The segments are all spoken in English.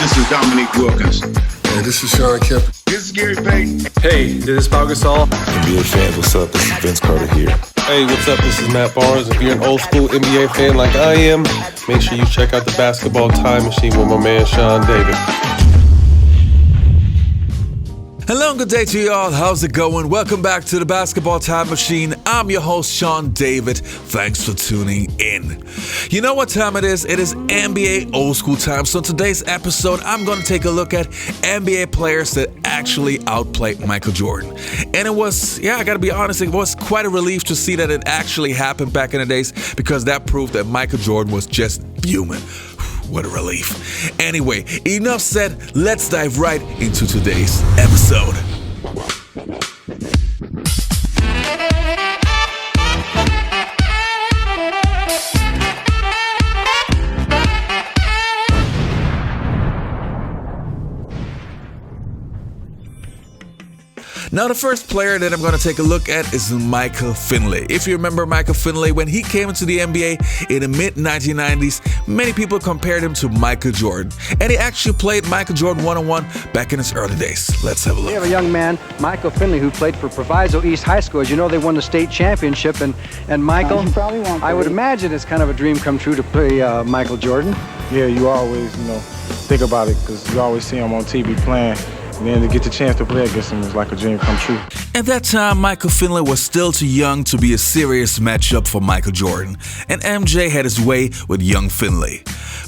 This is Dominique Wilkins. Hey, this is Sean Kemp. This is Gary Payton. Hey, this is Pau Gasol. NBA fans, what's up? This is Vince Carter here. Hey, what's up? This is Matt Barnes. If you're an old school NBA fan like I am, make sure you check out the Basketball Time Machine with my man Sean David. Hello and good day to you all. How's it going? Welcome back to the Basketball Time Machine. I'm your host, Sean David. Thanks for tuning in. You know what time it is? It is NBA old school time. So in today's episode, I'm going to take a look at NBA players that actually outplayed Michael Jordan. And it was, I got to be honest, it was quite a relief to see that it actually happened back in the days, because that proved that Michael Jordan was just human. What a relief. Anyway, enough said, let's dive right into today's episode. Now, the first player that I'm going to take a look at is Michael Finley. If you remember Michael Finley, when he came into the NBA in the mid-1990s, many people compared him to Michael Jordan. And he actually played Michael Jordan one-on-one back in his early days. Let's have a look. We have a young man, Michael Finley, who played for Proviso East High School. As you know, they won the state championship. And Michael, I would imagine it's kind of a dream come true to play Michael Jordan. Yeah, you always, think about it, because you always see him on TV playing. And then to get the chance to play against him was like a dream come true. At that time, Michael Finley was still too young to be a serious matchup for Michael Jordan, and MJ had his way with young Finley.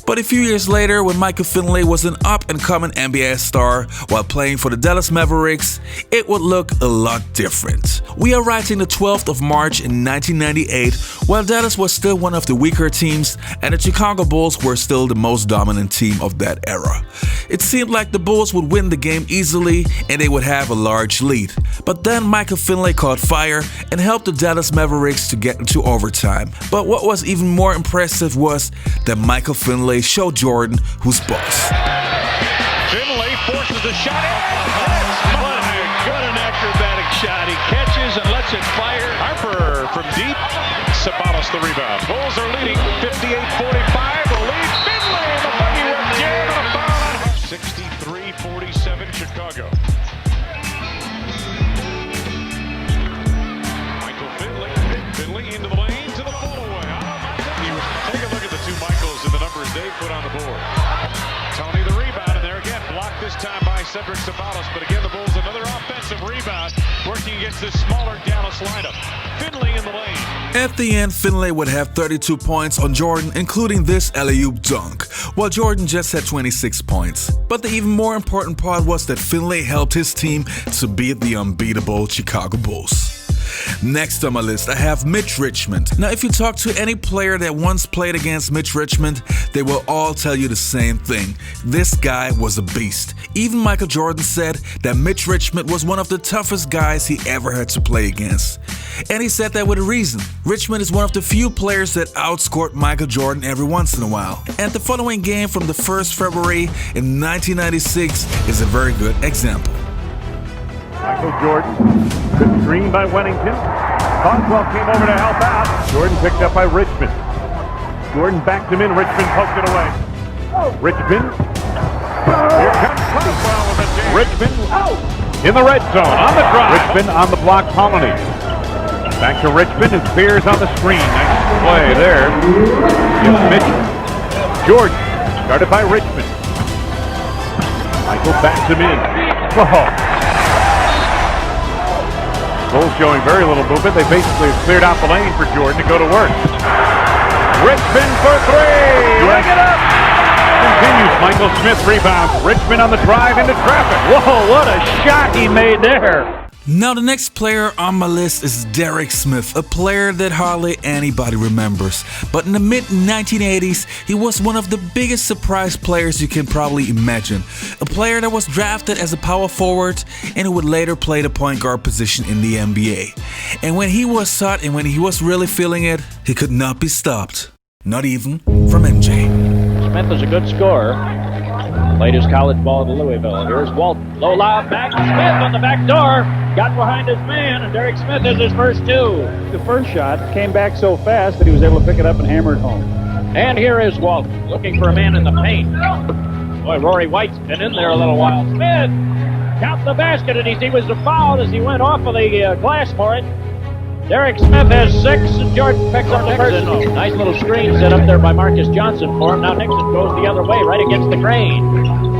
But a few years later, when Michael Finley was an up-and-coming NBA star while playing for the Dallas Mavericks, it would look a lot different. We are writing the 12th of March in 1998, while Dallas was still one of the weaker teams, and the Chicago Bulls were still the most dominant team of that era. It seemed like the Bulls would win the game easily, and they would have a large lead. But then Michael Finley caught fire and helped the Dallas Mavericks to get into overtime. But what was even more impressive was that Michael Finley showed Jordan who's boss. Finley forces the shot. What a good and acrobatic shot. He catches and lets it fire. Harper from deep. Sabalos the rebound. Bulls are leading 58-45. The lead. Finley in the buggy work jam and a foul. 63-47 Chicago. Michael Finley. Finley into the lane to the full away. Take a look at the two Michaels and the numbers they put on the board. Tony the rebound, and there again, blocked this time by Cedric Sabalos. But again, the Bulls another offensive rebound, working against this smaller Dallas lineup. Finley in the lane. At the end, Finley would have 32 points on Jordan, including this alley-oop dunk, while Jordan just had 26 points. But the even more important part was that Finley helped his team to beat the unbeatable Chicago Bulls. Next on my list, I have Mitch Richmond. Now, if you talk to any player that once played against Mitch Richmond, they will all tell you the same thing. This guy was a beast. Even Michael Jordan said that Mitch Richmond was one of the toughest guys he ever had to play against. And he said that with a reason. Richmond is one of the few players that outscored Michael Jordan every once in a while. And the following game from the 1st February in 1996 is a very good example. Michael Jordan, good screen by Wennington. Caldwell came over to help out. Jordan picked up by Richmond. Jordan backed him in. Richmond poked it away. Richmond. Here comes Caldwell with a jam. Richmond in the red zone on the drive. Richmond on the block, Colony. Back to Richmond and Spears on the screen. Nice play there. Gives Mitchell. Jordan started by Richmond. Michael backs him in. Bulls showing very little movement. They basically have cleared out the lane for Jordan to go to work. Richmond for three. Ring it up. Continues. Michael Smith rebounds. Richmond on the drive into traffic. Whoa, what a shot he made there. Now, the next player on my list is Derrick Smith, a player that hardly anybody remembers. But in the mid-1980s, he was one of the biggest surprise players you can probably imagine. A player that was drafted as a power forward and who would later play the point guard position in the NBA. And when he was hot and when he was really feeling it, he could not be stopped. Not even from MJ. Smith is a good scorer. Played his college ball at Louisville. Here's Walton. Low lob back. Smith on the back door. Got behind his man, and Derrick Smith is his first two. The first shot came back so fast that he was able to pick it up and hammer it home. And here is Walton looking for a man in the paint. Boy, Rory White's been in there a little while. Smith counts the basket, and he was fouled as he went off of the glass for it. Derrick Smith has 6, and Jordan picks up the first. Nice little screen set up there by Marcus Johnson for him. Now Nixon goes the other way, right against the grain.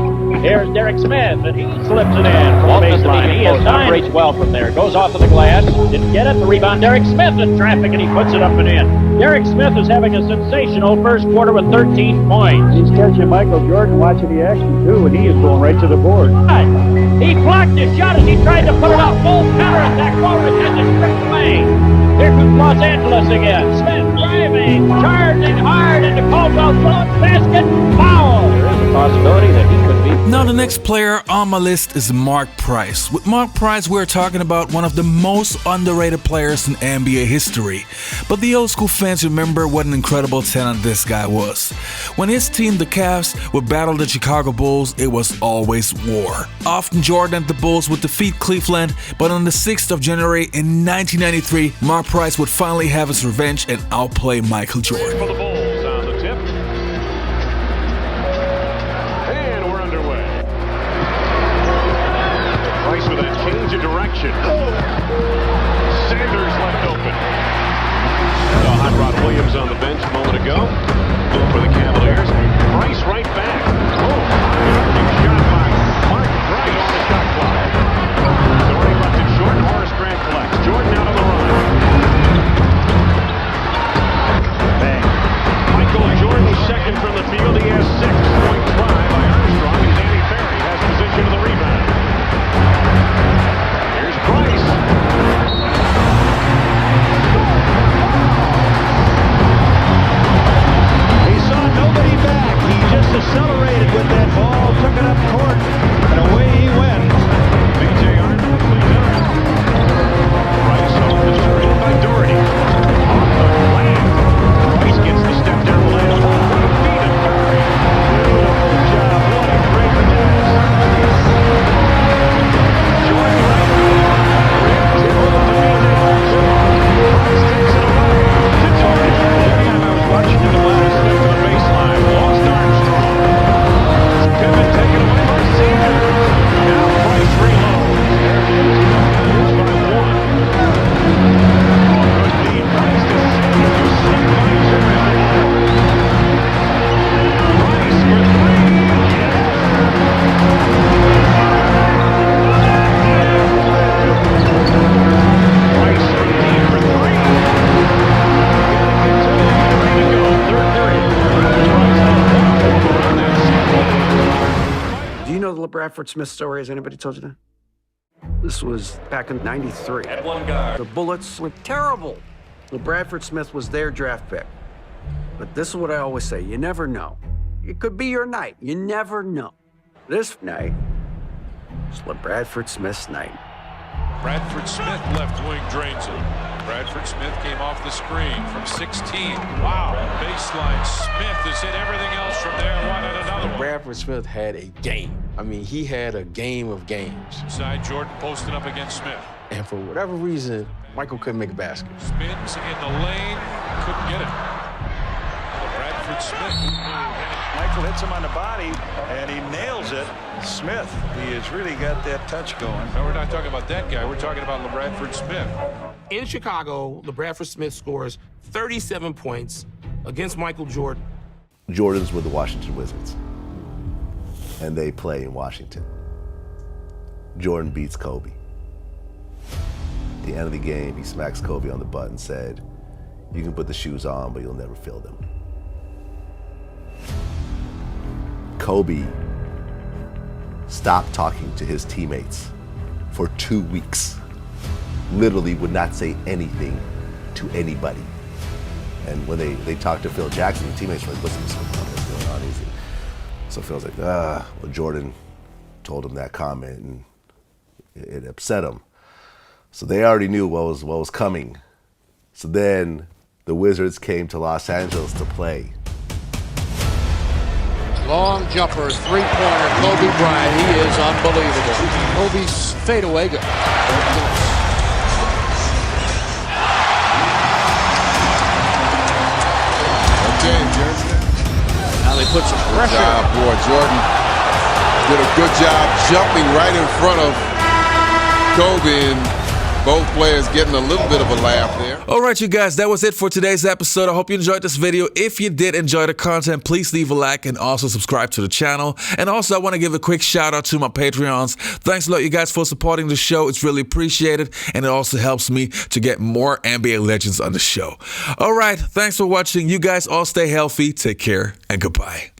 Here's Derrick Smith, and he slips it in from the baseline. He operates well from there. Goes off of the glass. Didn't get it. The rebound. Derrick Smith in traffic, and he puts it up and in. Derrick Smith is having a sensational first quarter with 13 points. He's catching Michael Jordan watching the action, too, and he is going right to the board. He blocked his shot as he tried to put it up. Full counterattack. Forward has it stripped away. Here comes Los Angeles again. Smith driving, charging hard into Caldwell's basket. Foul. There is a possibility that he could be. Now the next player on my list is Mark Price. With Mark Price, we're talking about one of the most underrated players in NBA history. But the old school fans remember what an incredible talent this guy was. When his team, the Cavs, would battle the Chicago Bulls, it was always war. Often Jordan and the Bulls would defeat Cleveland, but on the 6th of January in 1993, Mark Price would finally have his revenge and outplay Michael Jordan. For the Bulls on the tip. And we're underway. Price with a change of direction. Sanders left open. Hot Rod Williams on the bench a moment ago for the Cavaliers. Price right back. Big shot by Mark Price on the shot clock. Doherty left it short. Horace Grant collects. Jordan out on the run. Bang. Michael Jordan second from the field. He has 6. Point try by Armstrong, and Danny Ferry has position of the rebound. Here's Price. He saw nobody back. He just accelerated with that ball, took it up court, and away he went. B.J. Arnold cleans up. Price over the screen by Doherty. Off the lane. Price gets the step down lane. Feet of Curry. Beautiful job. What a great pass. Jordan right. Tip over to B.J. Arnold. Price takes it away to Jordan. I was watching him the last step to the baseline. Lost Armstrong. Pippen taken away by Sanders. Now Price reloads. There it is. Here's by 1. Good lead. Price to save. You see by Jordan. Price for 3. Price deep for 3. Ready to go. Third period. Do you know the LeBradford Smith story? Has anybody told you that? This was back in '93. At one guard. The Bullets were terrible. LeBradford Smith was their draft pick. But this is what I always say, you never know. It could be your night. You never know. This night is LeBradford Smith's night. Bradford Smith left wing drains it. Bradford Smith came off the screen from 16. Wow. Baseline. Smith has hit everything else from there. Wanted another one. Bradford Smith had a game. I mean, he had a game of games. Inside Jordan posted up against Smith. And for whatever reason, Michael couldn't make a basket. Spins in the lane. Couldn't get it. Bradford Smith. Michael hits him on the body, and he nails it. Smith, he has really got that touch going. No, we're not talking about that guy. We're talking about LeBradford Smith. In Chicago, LeBradford Smith scores 37 points against Michael Jordan. Jordans were the Washington Wizards, and they play in Washington. Jordan beats Kobe. At the end of the game, he smacks Kobe on the butt and said, "You can put the shoes on, but you'll never feel them." Kobe stopped talking to his teammates for 2 weeks. Literally would not say anything to anybody. And when they talked to Phil Jackson, the teammates were like, "Listen, what's going on?" Easy. So Phil's like, well, Jordan told him that comment and it upset him. So they already knew what was coming. So then the Wizards came to Los Angeles to play. Long jumper, three-pointer, Kobe Bryant. He is unbelievable. Kobe's fadeaway goal. Okay, Jersey. Now they put some pressure. Good job, boy, Jordan. did a good job jumping right in front of Kobe, and both players getting a little bit of a laugh there. All right, you guys, that was it for today's episode. I hope you enjoyed this video. If you did enjoy the content, please leave a like and also subscribe to the channel. And also, I want to give a quick shout out to my Patreons. Thanks a lot, you guys, for supporting the show. It's really appreciated, and it also helps me to get more NBA legends on the show. All right, thanks for watching. You guys all stay healthy, take care, and goodbye.